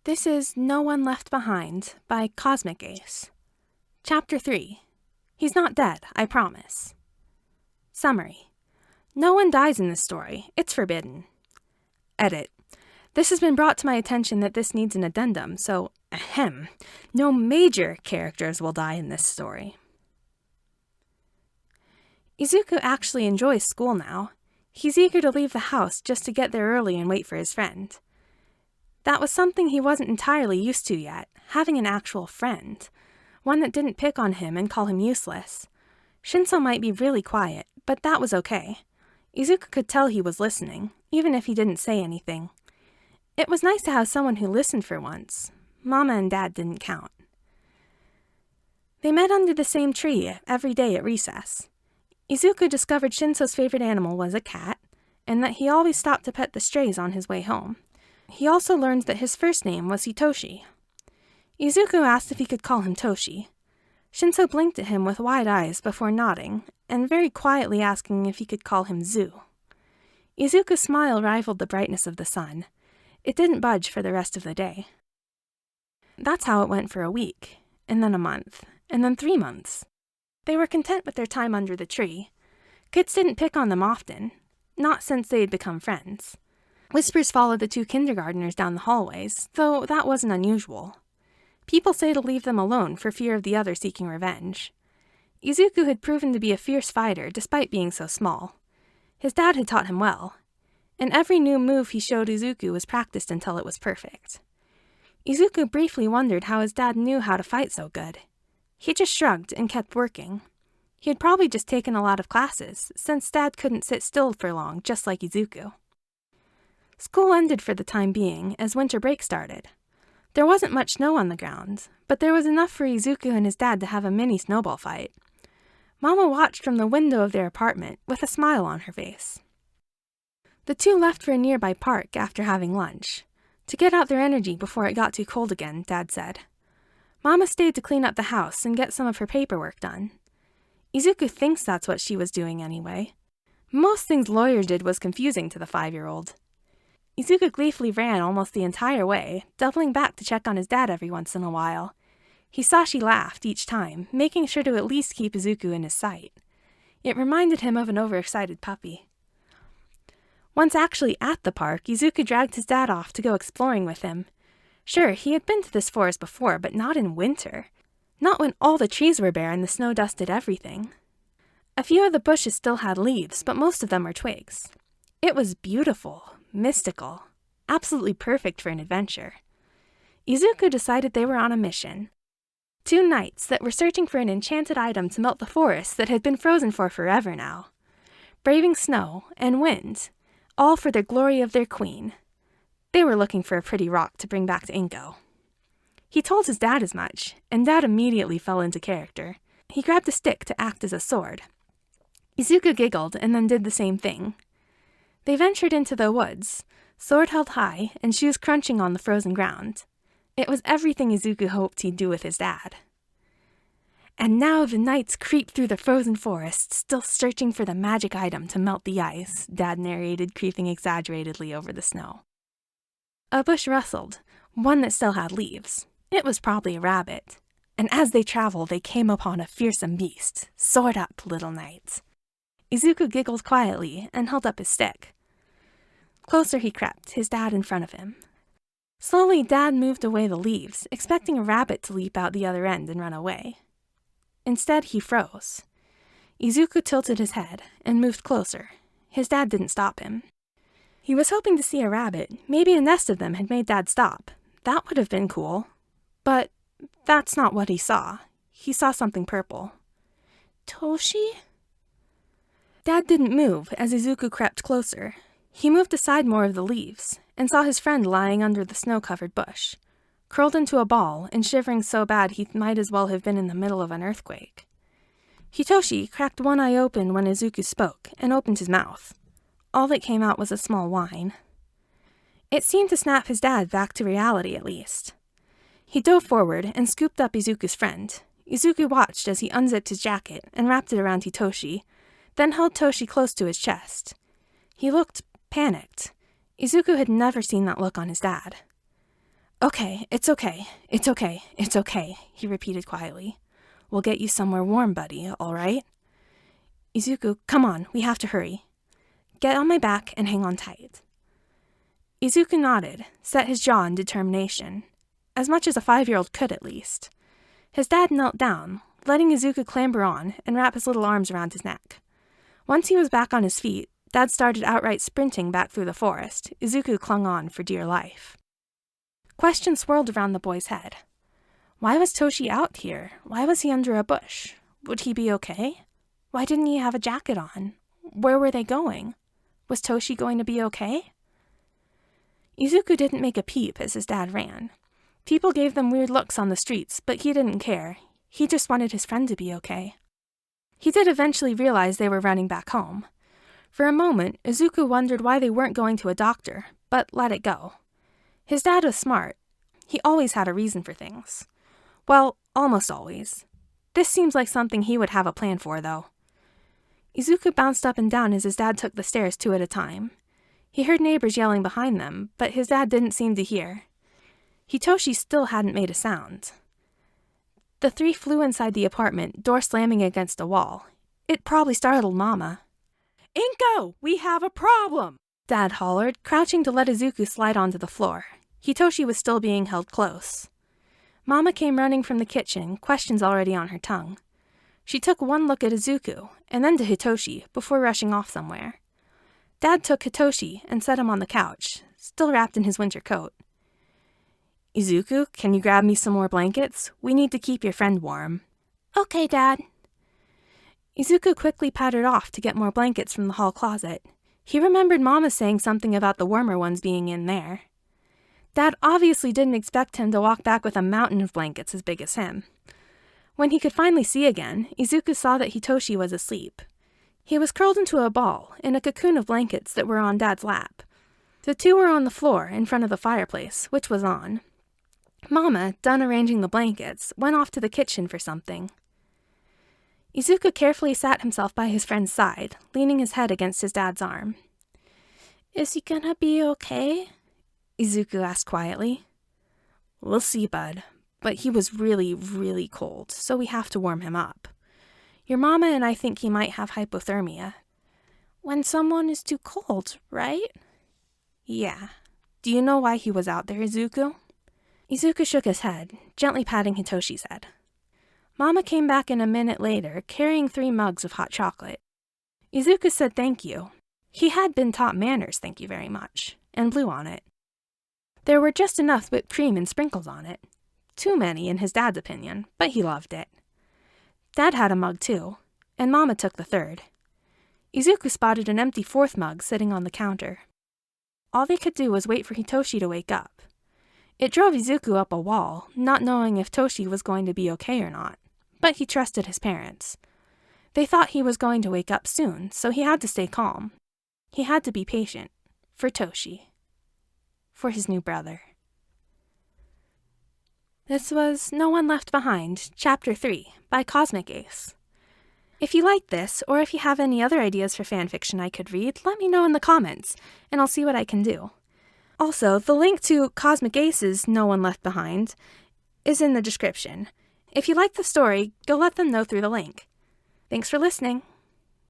This is No One Left Behind by Cosmic Ace. Chapter 3. He's not dead, I promise. Summary. No one dies in this story. It's forbidden. Edit. This has been brought to my attention that this needs an addendum, so ahem. No major characters will die in this story. Izuku actually enjoys school now. He's eager to leave the house just to get there early and wait for his friend. That was something he wasn't entirely used to yet, having an actual friend. One that didn't pick on him and call him useless. Shinso might be really quiet, but that was okay. Izuku could tell he was listening, even if he didn't say anything. It was nice to have someone who listened for once. Mama and Dad didn't count. They met under the same tree every day at recess. Izuku discovered Shinso's favorite animal was a cat, and that he always stopped to pet the strays on his way home. He also learned that his first name was Hitoshi. Izuku asked if he could call him Toshi. Shinso blinked at him with wide eyes before nodding, and very quietly asking if he could call him Zu. Izuku's smile rivaled the brightness of the sun. It didn't budge for the rest of the day. That's how it went for a week, and then a month, and then 3 months. They were content with their time under the tree. Kids didn't pick on them often, not since they had become friends. Whispers followed the 2 kindergartners down the hallways, though that wasn't unusual. People say to leave them alone for fear of the other seeking revenge. Izuku had proven to be a fierce fighter despite being so small. His dad had taught him well, and every new move he showed Izuku was practiced until it was perfect. Izuku briefly wondered how his dad knew how to fight so good. He just shrugged and kept working. He had probably just taken a lot of classes, since Dad couldn't sit still for long, just like Izuku. School ended for the time being, as winter break started. There wasn't much snow on the ground, but there was enough for Izuku and his dad to have a mini snowball fight. Mama watched from the window of their apartment, with a smile on her face. The 2 left for a nearby park after having lunch, to get out their energy before it got too cold again, Dad said. Mama stayed to clean up the house and get some of her paperwork done. Izuku thinks that's what she was doing anyway. Most things lawyers did was confusing to the 5-year-old. Izuku gleefully ran almost the entire way, doubling back to check on his dad every once in a while. He saw she laughed each time, making sure to at least keep Izuku in his sight. It reminded him of an overexcited puppy. Once actually at the park, Izuku dragged his dad off to go exploring with him. Sure, he had been to this forest before, but not in winter. Not when all the trees were bare and the snow dusted everything. A few of the bushes still had leaves, but most of them were twigs. It was beautiful, mystical, absolutely perfect for an adventure. Izuku decided they were on a mission. 2 knights that were searching for an enchanted item to melt the forest that had been frozen for forever now. Braving snow and wind, all for the glory of their queen. They were looking for a pretty rock to bring back to Inko. He told his dad as much, and Dad immediately fell into character. He grabbed a stick to act as a sword. Izuku giggled and then did the same thing. They ventured into the woods, sword held high and shoes crunching on the frozen ground. It was everything Izuku hoped he'd do with his dad. And now the knights creep through the frozen forest, still searching for the magic item to melt the ice, Dad narrated, creeping exaggeratedly over the snow. A bush rustled, one that still had leaves. It was probably a rabbit. And as they traveled, they came upon a fearsome beast. Sword up, little knights. Izuku giggled quietly and held up his stick. Closer he crept, his dad in front of him. Slowly, Dad moved away the leaves, expecting a rabbit to leap out the other end and run away. Instead, he froze. Izuku tilted his head and moved closer. His dad didn't stop him. He was hoping to see a rabbit. Maybe a nest of them had made Dad stop. That would have been cool. But that's not what he saw. He saw something purple. Toshi? Dad didn't move as Izuku crept closer. He moved aside more of the leaves and saw his friend lying under the snow-covered bush, curled into a ball and shivering so bad he might as well have been in the middle of an earthquake. Hitoshi cracked one eye open when Izuku spoke and opened his mouth. All that came out was a small whine. It seemed to snap his dad back to reality, at least. He dove forward and scooped up Izuku's friend. Izuku watched as he unzipped his jacket and wrapped it around Hitoshi, then held Toshi close to his chest. He looked panicked. Izuku had never seen that look on his dad. Okay, it's okay, it's okay, it's okay, he repeated quietly. We'll get you somewhere warm, buddy, all right? Izuku, come on, we have to hurry. Get on my back and hang on tight. Izuku nodded, set his jaw in determination, as much as a 5-year-old could at least. His dad knelt down, letting Izuku clamber on and wrap his little arms around his neck. Once he was back on his feet, Dad started outright sprinting back through the forest. Izuku clung on for dear life. Questions swirled around the boy's head. Why was Toshi out here? Why was he under a bush? Would he be okay? Why didn't he have a jacket on? Where were they going? Was Toshi going to be okay? Izuku didn't make a peep as his dad ran. People gave them weird looks on the streets, but he didn't care. He just wanted his friend to be okay. He did eventually realize they were running back home. For a moment, Izuku wondered why they weren't going to a doctor, but let it go. His dad was smart. He always had a reason for things. Well, almost always. This seems like something he would have a plan for, though. Izuku bounced up and down as his dad took the stairs 2 at a time. He heard neighbors yelling behind them, but his dad didn't seem to hear. Hitoshi still hadn't made a sound. The 3 flew inside the apartment, door slamming against a wall. It probably startled Mama. Inko, we have a problem! Dad hollered, crouching to let Izuku slide onto the floor. Hitoshi was still being held close. Mama came running from the kitchen, questions already on her tongue. She took one look at Izuku, and then to Hitoshi, before rushing off somewhere. Dad took Hitoshi and set him on the couch, still wrapped in his winter coat. Izuku, can you grab me some more blankets? We need to keep your friend warm. Okay, Dad. Izuku quickly pattered off to get more blankets from the hall closet. He remembered Mama saying something about the warmer ones being in there. Dad obviously didn't expect him to walk back with a mountain of blankets as big as him. When he could finally see again, Izuku saw that Hitoshi was asleep. He was curled into a ball in a cocoon of blankets that were on Dad's lap. The 2 were on the floor in front of the fireplace, which was on. Mama, done arranging the blankets, went off to the kitchen for something. Izuku carefully sat himself by his friend's side, leaning his head against his dad's arm. Is he gonna be okay? Izuku asked quietly. We'll see, bud. But he was really, really cold, so we have to warm him up. Your mama and I think he might have hypothermia. When someone is too cold, right? Yeah. Do you know why he was out there, Izuku? Izuku shook his head, gently patting Hitoshi's head. Mama came back in a minute later, carrying 3 mugs of hot chocolate. Izuku said thank you. He had been taught manners, thank you very much, and blew on it. There were just enough whipped cream and sprinkles on it. Too many, in his dad's opinion, but he loved it. Dad had a mug too, and Mama took the 3rd. Izuku spotted an empty 4th mug sitting on the counter. All they could do was wait for Hitoshi to wake up. It drove Izuku up a wall, not knowing if Toshi was going to be okay or not, but he trusted his parents. They thought he was going to wake up soon, so he had to stay calm. He had to be patient. For Toshi. For his new brother. This was No One Left Behind, Chapter 3, by Cosmic Ace. If you like this, or if you have any other ideas for fanfiction I could read, let me know in the comments, and I'll see what I can do. Also, the link to Cosmic Ace's No One Left Behind is in the description. If you like the story, go let them know through the link. Thanks for listening.